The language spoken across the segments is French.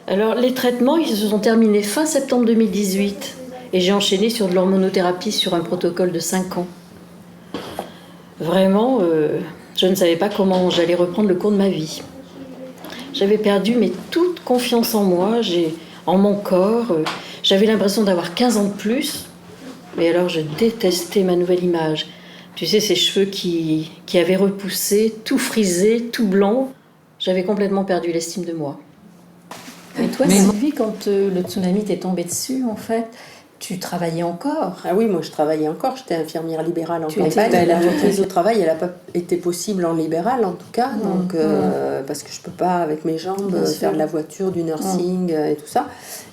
Alors, les traitements, ils se sont terminés fin septembre 2018. Et j'ai enchaîné sur de l'hormonothérapie sur un protocole de 5 ans. Vraiment, je ne savais pas comment j'allais reprendre le cours de ma vie. J'avais perdu toute confiance en moi, en mon corps. J'avais l'impression d'avoir 15 ans de plus. Mais alors, je détestais ma nouvelle image. Tu sais, ces cheveux qui avaient repoussé, tout frisé, tout blanc. J'avais complètement perdu l'estime de moi. Et toi, Sylvie, quand le tsunami t'est tombé dessus, en fait, tu travaillais encore? Ah oui, moi je travaillais encore, j'étais infirmière libérale en campagne. La reprise au travail, elle n'a pas été possible en libéral en tout cas, donc, parce que je ne peux pas avec mes jambes faire de la voiture, du nursing et tout ça.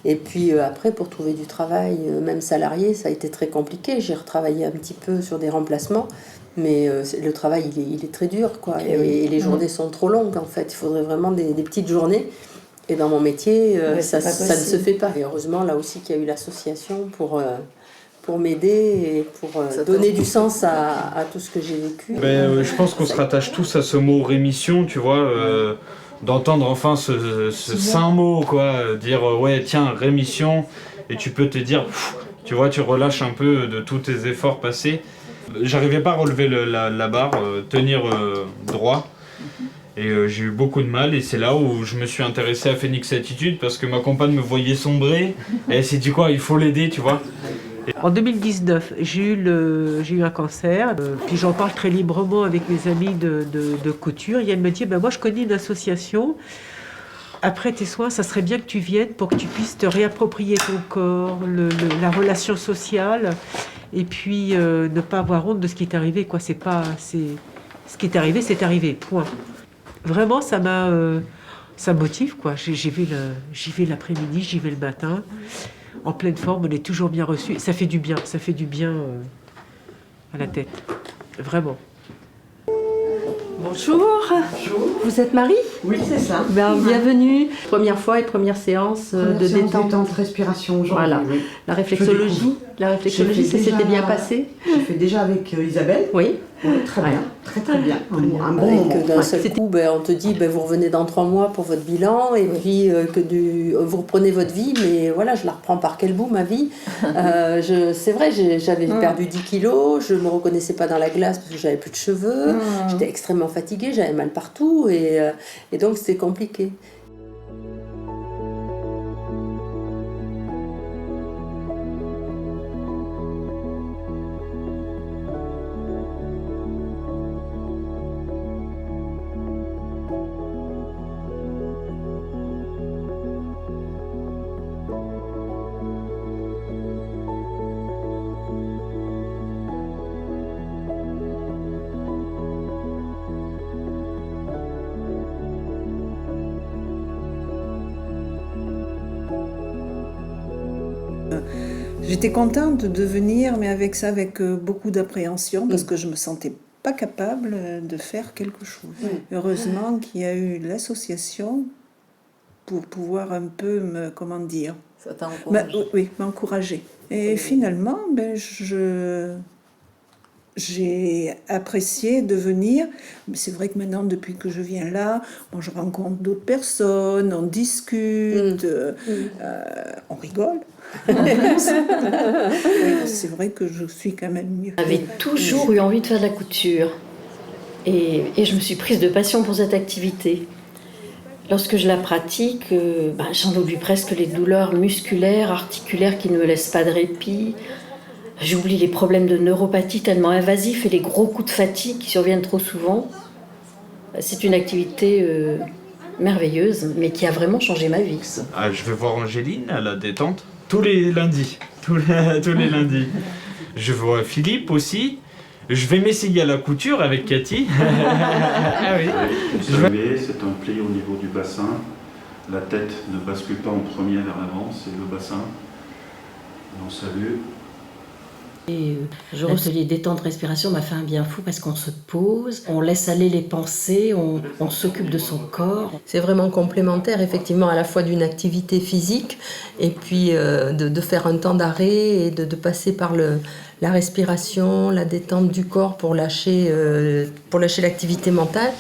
Et puis après, pour trouver du travail, même salarié, ça a été très compliqué. J'ai retravaillé un petit peu sur des remplacements, mais le travail, il est très dur, quoi. Et les journées sont trop longues en fait, il faudrait vraiment des petites journées. Et dans mon métier, ça ne se fait pas. Et heureusement, là aussi, qu'il y a eu l'association pour m'aider et pour donner du sens à tout ce que j'ai vécu. Je pense qu'on se rattache tous à ce mot rémission, tu vois, d'entendre enfin ce saint mot, quoi, dire ouais, tiens, rémission, et tu peux te dire, tu vois, tu relâches un peu de tous tes efforts passés. J'arrivais pas à relever la barre, tenir droit. Et j'ai eu beaucoup de mal, et c'est là où je me suis intéressé à Phoenix Attitude parce que ma compagne me voyait sombrer et elle s'est dit quoi, il faut l'aider, tu vois. En 2019, j'ai eu un cancer, puis j'en parle très librement avec mes amis de couture, et elle me dit moi je connais une association, après tes soins, ça serait bien que tu viennes pour que tu puisses te réapproprier ton corps, la relation sociale, et puis ne pas avoir honte de ce qui est arrivé, quoi. Ce qui est arrivé, c'est arrivé, point. Vraiment, ça motive, quoi. J'y vais l'après-midi, j'y vais le matin. En pleine forme, on est toujours bien reçu. Ça fait du bien à la tête. Vraiment. Bonjour. Bonjour. Vous êtes Marie? Oui, c'est ça. Bienvenue. Première fois et première séance de détente. Respiration aujourd'hui. Voilà. Oui. La réflexologie, ça s'était bien passé? J'ai fait déjà avec Isabelle. Oui. Oui, très bien. Très bien. Un bon moment. D'un seul coup, on te dit, vous revenez dans 3 mois pour votre bilan, et puis vous reprenez votre vie, mais voilà, je la reprends par quel bout, ma vie? C'est vrai, j'avais perdu 10 kilos, je ne me reconnaissais pas dans la glace parce que j'avais plus de cheveux, j'étais extrêmement fatiguée, j'avais mal partout, et donc c'était compliqué. J'étais contente de venir, mais avec beaucoup d'appréhension, parce que je ne me sentais pas capable de faire quelque chose. Heureusement qu'il y a eu l'association pour pouvoir un peu Ça t'a encouragé. m'encourager. Et finalement, j'ai apprécié de venir. Mais c'est vrai que maintenant, depuis que je viens là, je rencontre d'autres personnes, on discute, on rigole. C'est vrai que je suis quand même mieux. J'avais toujours eu envie de faire de la couture. Et je me suis prise de passion pour cette activité. Lorsque je la pratique, j'en oublie presque les douleurs musculaires, articulaires qui ne me laissent pas de répit. J'oublie les problèmes de neuropathie tellement invasifs et les gros coups de fatigue qui surviennent trop souvent. C'est une activité merveilleuse, mais qui a vraiment changé ma vie. Je vais voir Angéline à la détente tous les lundis. Tous les lundis. Je vois Philippe aussi. Je vais m'essayer à la couture avec Cathy. Ah oui. C'est un pli au niveau du bassin. La tête ne bascule pas en premier vers l'avant, c'est le bassin. On salue. Et l'atelier détente respiration m'a fait un bien fou parce qu'on se pose, on laisse aller les pensées, on s'occupe de son corps. C'est vraiment complémentaire, effectivement, à la fois d'une activité physique et puis de faire un temps d'arrêt et de passer par la respiration, la détente du corps pour lâcher l'activité mentale.